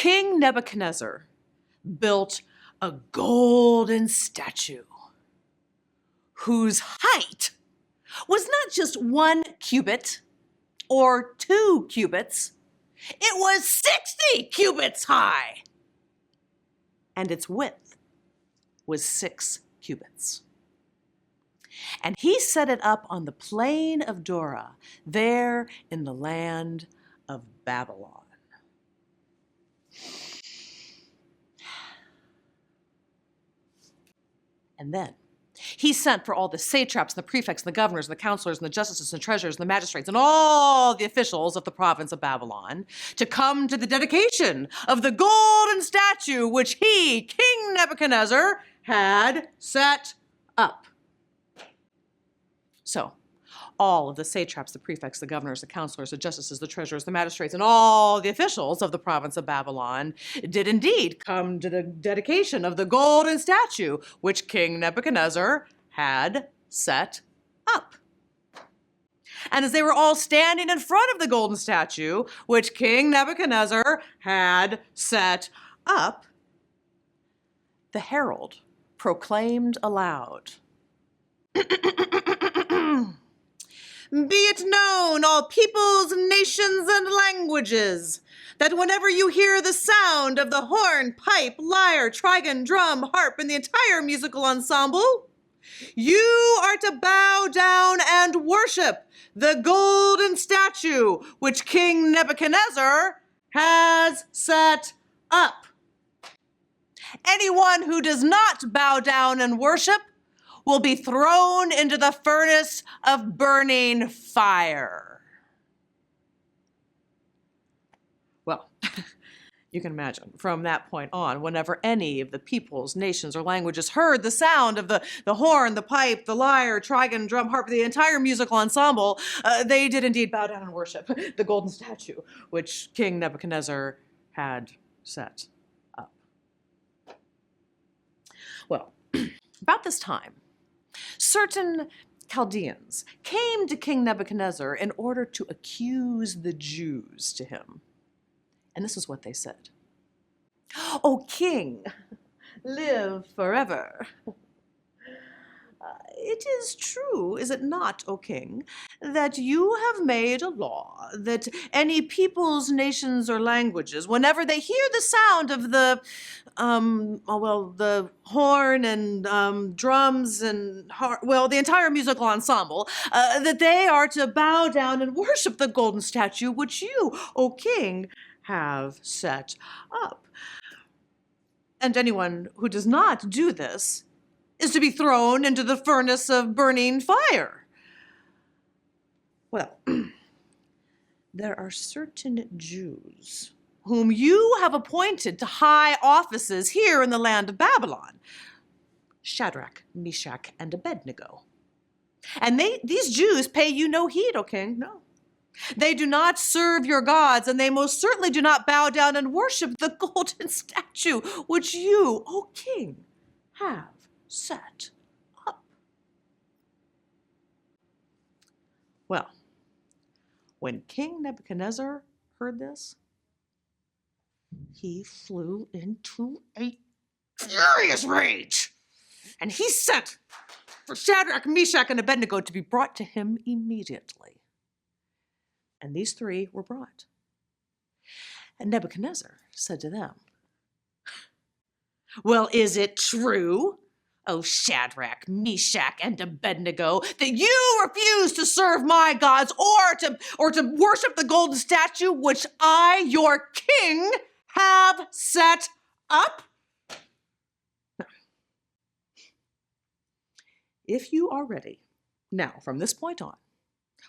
King Nebuchadnezzar built a golden statue whose height was not just 1 cubit or 2 cubits, it was 60 cubits high, and its width was 6 cubits. And he set it up on the plain of Dura, there in the land of Babylon. And then he sent for all the satraps, and the prefects, and the governors, and the counselors, and the justices, and the treasurers, and the magistrates, and all the officials of the province of Babylon to come to the dedication of the golden statue which he, King Nebuchadnezzar, had set up. So, all of the satraps, the prefects, the governors, the counselors, the justices, the treasurers, the magistrates, and all the officials of the province of Babylon did indeed come to the dedication of the golden statue which King Nebuchadnezzar had set up. And as they were all standing in front of the golden statue which King Nebuchadnezzar had set up, the herald proclaimed aloud, "Be it known, all peoples, nations, and languages, that whenever you hear the sound of the horn, pipe, lyre, trigon, drum, harp, and the entire musical ensemble, you are to bow down and worship the golden statue which King Nebuchadnezzar has set up. Anyone who does not bow down and worship will be thrown into the furnace of burning fire." Well, you can imagine from that point on, whenever any of the peoples, nations, or languages heard the sound of the horn, the pipe, the lyre, trigon, drum, harp, the entire musical ensemble, they did indeed bow down and worship the golden statue which King Nebuchadnezzar had set up. Well, about this time, certain Chaldeans came to King Nebuchadnezzar in order to accuse the Jews to him. And this is what they said. "O king, live forever. It is true, is it not, O king, that you have made a law that any peoples, nations, or languages, whenever they hear the sound of the horn and drums and the entire musical ensemble, that they are to bow down and worship the golden statue which you, O king, have set up. And anyone who does not do this is to be thrown into the furnace of burning fire." Well, there are certain Jews whom you have appointed to high offices here in the land of Babylon, Shadrach, Meshach, and Abednego. And these Jews pay you no heed, O king, no. They do not serve your gods, and they most certainly do not bow down and worship the golden statue which you, O king, have set up. Well, when King Nebuchadnezzar heard this, he flew into a furious rage, and he sent for Shadrach, Meshach, and Abednego to be brought to him immediately. And these 3 were brought. And Nebuchadnezzar said to them, "Well, is it true, O Shadrach, Meshach, and Abednego, that you refuse to serve my gods or to worship the golden statue which I, your king, have set up? Now, if you are ready, now from this point on,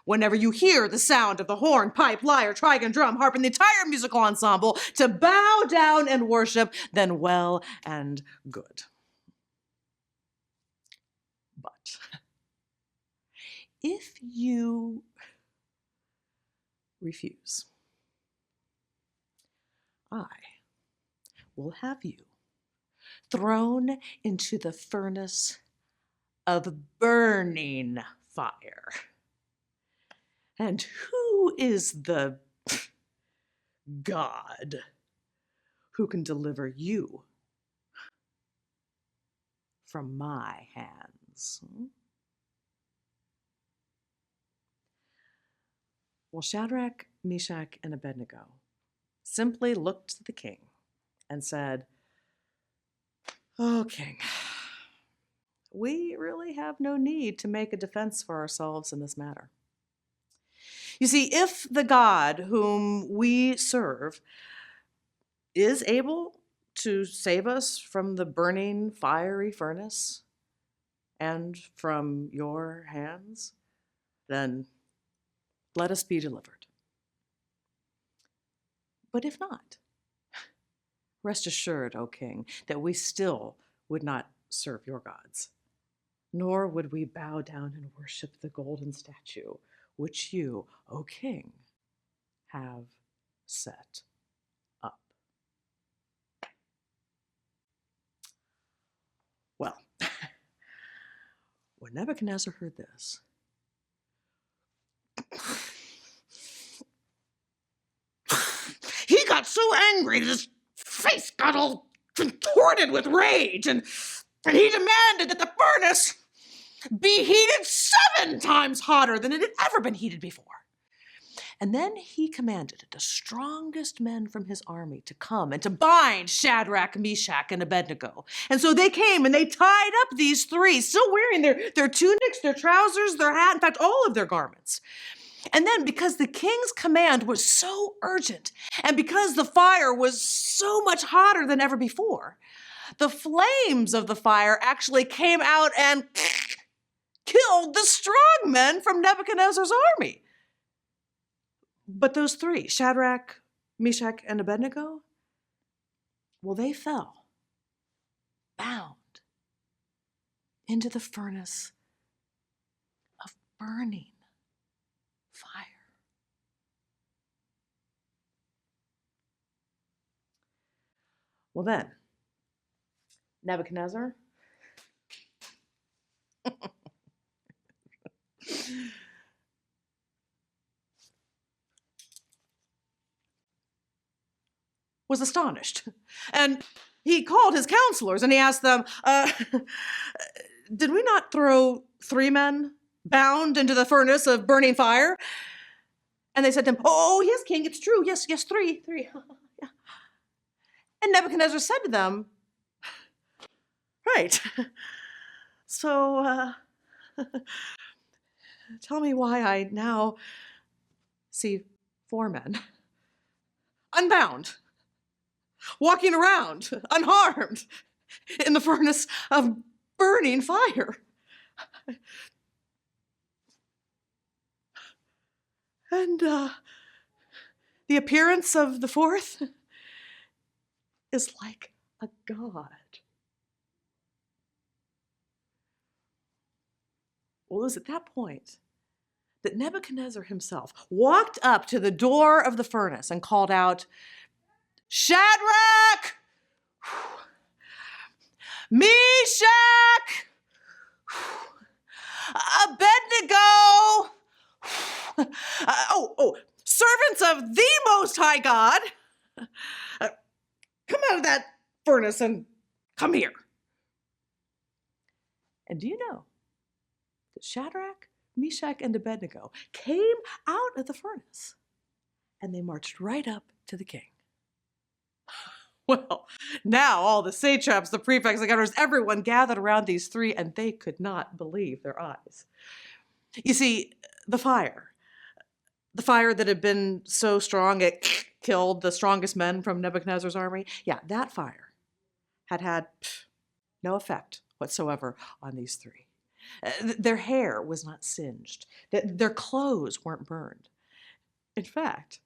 whenever you hear the sound of the horn, pipe, lyre, trigon, drum, harp, and the entire musical ensemble, to bow down and worship, then well and good. But if you refuse, I will have you thrown into the furnace of burning fire. And who is the God who can deliver you from my hands. Well, Shadrach, Meshach, and Abednego simply looked to the king and said, "Oh, king, we really have no need to make a defense for ourselves in this matter. You see, if the God whom we serve is able to save us from the burning fiery furnace and from your hands, then let us be delivered. But if not, rest assured, O king, that we still would not serve your gods, nor would we bow down and worship the golden statue which you, O king, have set up." Well, when Nebuchadnezzar heard this, he got so angry that his face got all contorted with rage, and he demanded that the furnace be heated 7 times hotter than it had ever been heated before. And then he commanded the strongest men from his army to come and to bind Shadrach, Meshach, and Abednego. And so they came and they tied up these 3, still wearing their tunics, their trousers, their hat, in fact, all of their garments. And then, because the king's command was so urgent, and because the fire was so much hotter than ever before, the flames of the fire actually came out and killed the strong men from Nebuchadnezzar's army. But those 3, Shadrach, Meshach, and Abednego, well, they fell, bound, into the furnace of burning fire. Well then, Nebuchadnezzar was astonished. And he called his counselors and he asked them, "Did we not throw 3 men bound into the furnace of burning fire?" And they said to him, "Oh, yes, king, it's true. Yes, 3. Yeah." And Nebuchadnezzar said to them, "Right. So, tell me why I now see 4 men unbound, walking around unharmed in the furnace of burning fire." And the appearance of the 4th is like a god. Well, it was at that point that Nebuchadnezzar himself walked up to the door of the furnace and called out, "Shadrach, Meshach, Abednego, servants of the Most High God, come out of that furnace and come here." And do you know that Shadrach, Meshach, and Abednego came out of the furnace and they marched right up to the king? Well, now all the satraps, the prefects, the governors, everyone gathered around these 3, and they could not believe their eyes. You see, the fire that had been so strong it killed the strongest men from Nebuchadnezzar's army, yeah, that fire had no effect whatsoever on these 3. Their hair was not singed. Their clothes weren't burned. In fact,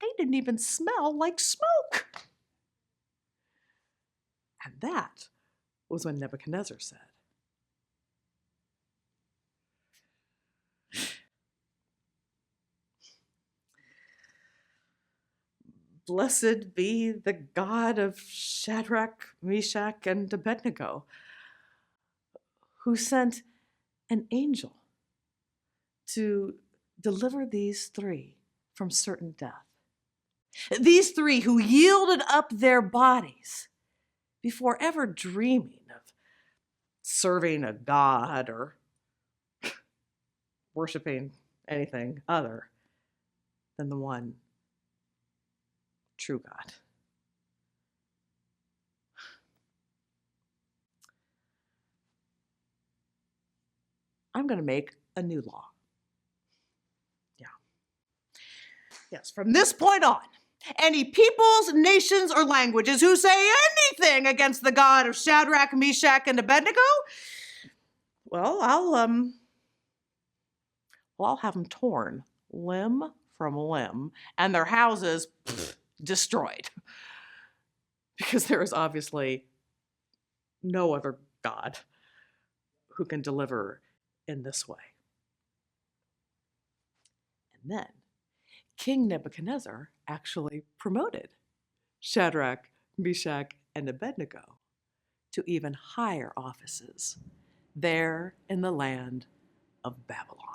they didn't even smell like smoke. And that was when Nebuchadnezzar said, "Blessed be the God of Shadrach, Meshach, and Abednego, who sent an angel to deliver these 3 from certain death. These three who yielded up their bodies before ever dreaming of serving a god or worshiping anything other than the one true God. I'm going to make a new law. Yeah. Yes, from this point on, any peoples, nations, or languages who say anything against the God of Shadrach, Meshach, and Abednego, well, I'll have them torn limb from limb and their houses destroyed. Because there is obviously no other God who can deliver in this way. And then King Nebuchadnezzar actually promoted Shadrach, Meshach, and Abednego to even higher offices there in the land of Babylon.